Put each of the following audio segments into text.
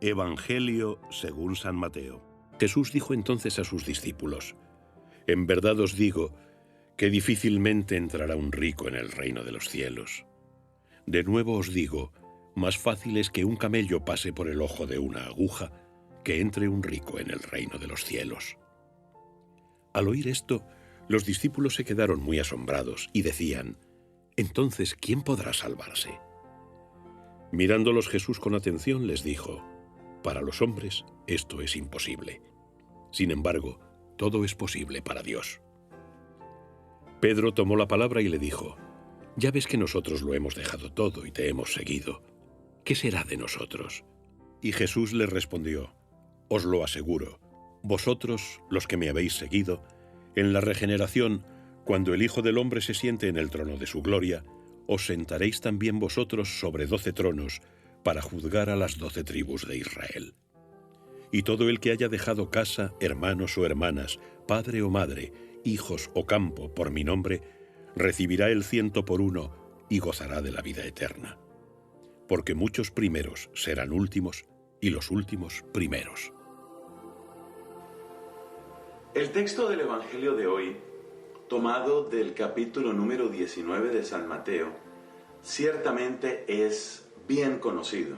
Evangelio según San Mateo. Jesús dijo entonces a sus discípulos: En verdad os digo que difícilmente entrará un rico en el reino de los cielos. De nuevo os digo, más fácil es que un camello pase por el ojo de una aguja que entre un rico en el reino de los cielos. Al oír esto, los discípulos se quedaron muy asombrados y decían: Entonces, ¿quién podrá salvarse? Mirándolos Jesús con atención les dijo: Para los hombres esto es imposible. Sin embargo, todo es posible para Dios. Pedro tomó la palabra y le dijo: Ya ves que nosotros lo hemos dejado todo y te hemos seguido. ¿Qué será de nosotros? Y Jesús le respondió: Os lo aseguro, vosotros, los que me habéis seguido, en la regeneración, cuando el Hijo del Hombre se siente en el trono de su gloria, os sentaréis también vosotros sobre 12 tronos para juzgar a las 12 tribus de Israel. Y todo el que haya dejado casa, hermanos o hermanas, padre o madre, hijos o campo por mi nombre, recibirá el 100 por 1 y gozará de la vida eterna. Porque muchos primeros serán últimos y los últimos primeros. El texto del Evangelio de hoy, tomado del capítulo número 19 de San Mateo, ciertamente es bien conocido.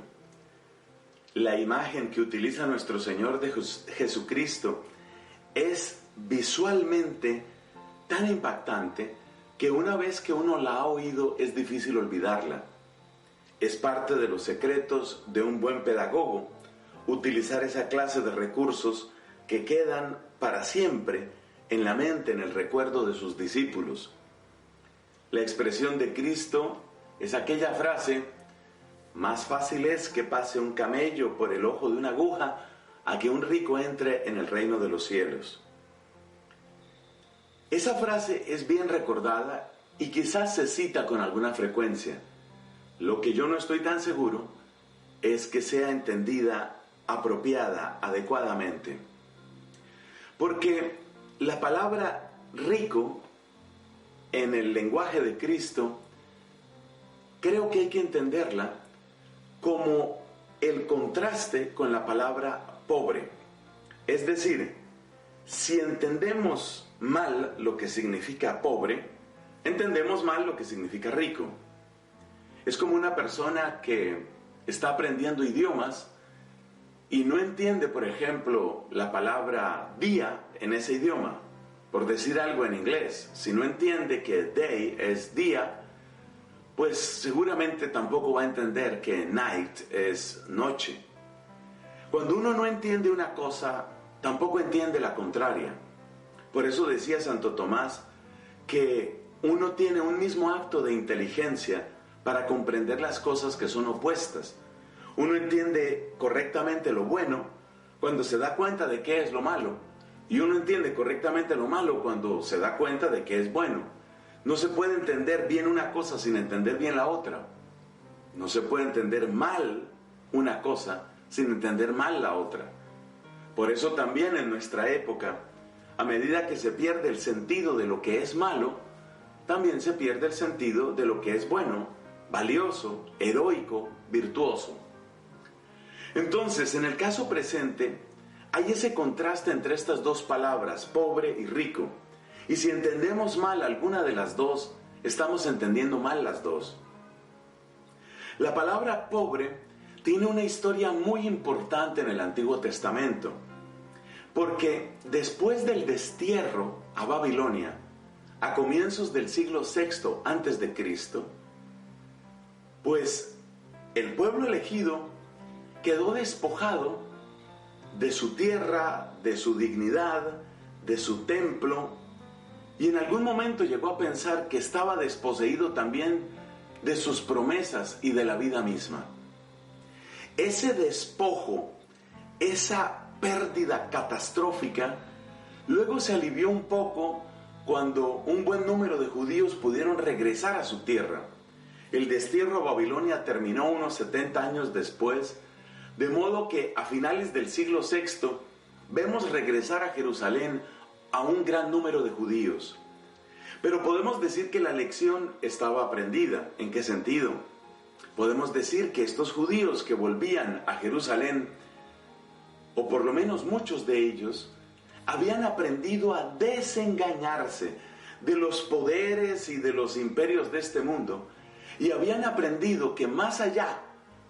La imagen que utiliza nuestro Señor de Jesucristo es visualmente tan impactante que una vez que uno la ha oído es difícil olvidarla. Es parte de los secretos de un buen pedagogo utilizar esa clase de recursos que quedan para siempre en la mente, en el recuerdo de sus discípulos. La expresión de Cristo es aquella frase: más fácil es que pase un camello por el ojo de una aguja a que un rico entre en el reino de los cielos. Esa frase es bien recordada y quizás se cita con alguna frecuencia. Lo que yo no estoy tan seguro es que sea entendida apropiada, adecuadamente. Porque la palabra rico en el lenguaje de Cristo creo que hay que entenderla como el contraste con la palabra pobre. Es decir, si entendemos mal lo que significa pobre, entendemos mal lo que significa rico. Es como una persona que está aprendiendo idiomas y no entiende, por ejemplo, la palabra día en ese idioma. Por decir algo en inglés, si no entiende que day es día, pues seguramente tampoco va a entender que night es noche. Cuando uno no entiende una cosa, tampoco entiende la contraria. Por eso decía Santo Tomás que uno tiene un mismo acto de inteligencia para comprender las cosas que son opuestas. Uno entiende correctamente lo bueno cuando se da cuenta de qué es lo malo, y uno entiende correctamente lo malo cuando se da cuenta de qué es bueno. No se puede entender bien una cosa sin entender bien la otra. No se puede entender mal una cosa sin entender mal la otra. Por eso también en nuestra época, a medida que se pierde el sentido de lo que es malo, también se pierde el sentido de lo que es bueno, valioso, heroico, virtuoso. Entonces, en el caso presente, hay ese contraste entre estas dos palabras, pobre y rico. Y si entendemos mal alguna de las dos, estamos entendiendo mal las dos. La palabra pobre tiene una historia muy importante en el Antiguo Testamento, porque después del destierro a Babilonia, a comienzos del siglo VI antes de Cristo, pues el pueblo elegido quedó despojado de su tierra, de su dignidad, de su templo, y en algún momento llegó a pensar que estaba desposeído también de sus promesas y de la vida misma. Ese despojo, esa pérdida catastrófica, luego se alivió un poco cuando un buen número de judíos pudieron regresar a su tierra. El destierro a Babilonia terminó unos 70 años después, de modo que a finales del siglo VI vemos regresar a Jerusalén a un gran número de judíos. Pero podemos decir que la lección estaba aprendida. ¿En qué sentido? Podemos decir que estos judíos que volvían a Jerusalén o por lo menos muchos de ellos, habían aprendido a desengañarse de los poderes y de los imperios de este mundo, y habían aprendido que más allá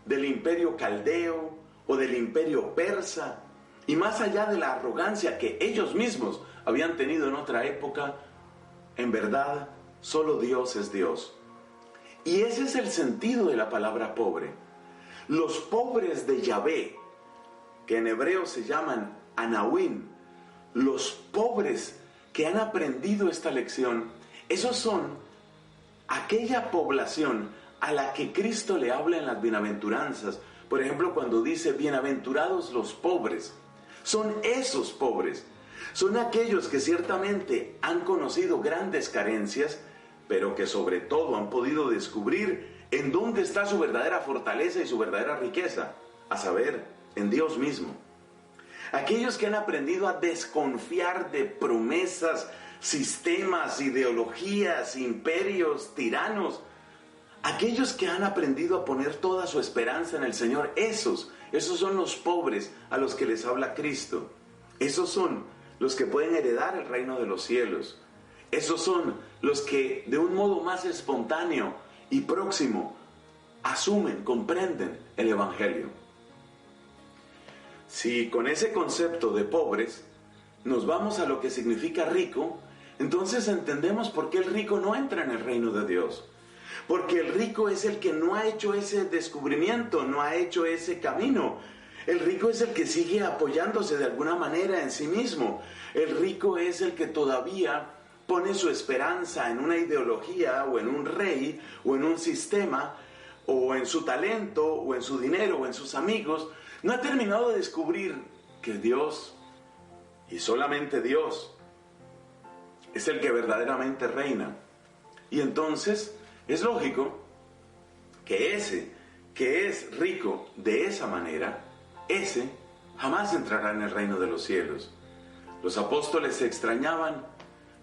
del imperio caldeo o del imperio persa, y más allá de la arrogancia que ellos mismos habían tenido en otra época, en verdad, solo Dios es Dios. Y ese es el sentido de la palabra pobre. Los pobres de Yahvé, que en hebreo se llaman Anawim, los pobres que han aprendido esta lección, esos son aquella población a la que Cristo le habla en las bienaventuranzas. Por ejemplo, cuando dice bienaventurados los pobres, son esos pobres. Son aquellos que ciertamente han conocido grandes carencias, pero que sobre todo han podido descubrir en dónde está su verdadera fortaleza y su verdadera riqueza, a saber, en Dios mismo. Aquellos que han aprendido a desconfiar de promesas, sistemas, ideologías, imperios, tiranos. Aquellos que han aprendido a poner toda su esperanza en el Señor, esos son los pobres a los que les habla Cristo. Esos son los que pueden heredar el reino de los cielos. Esos son los que de un modo más espontáneo y próximo asumen, comprenden el Evangelio. Si con ese concepto de pobres nos vamos a lo que significa rico, entonces entendemos por qué el rico no entra en el reino de Dios. Porque el rico es el que no ha hecho ese descubrimiento, no ha hecho ese camino. El rico es el que sigue apoyándose de alguna manera en sí mismo. El rico es el que todavía pone su esperanza en una ideología o en un rey o en un sistema o en su talento o en su dinero o en sus amigos. No ha terminado de descubrir que Dios, y solamente Dios, es el que verdaderamente reina. Y entonces es lógico que ese que es rico de esa manera, ese jamás entrará en el reino de los cielos. Los apóstoles se extrañaban.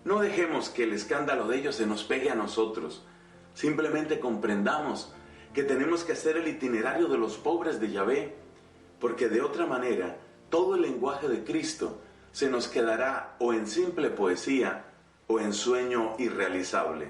No dejemos que el escándalo de ellos se nos pegue a nosotros. Simplemente comprendamos que tenemos que hacer el itinerario de los pobres de Yahvé, porque de otra manera todo el lenguaje de Cristo se nos quedará o en simple poesía o en sueño irrealizable.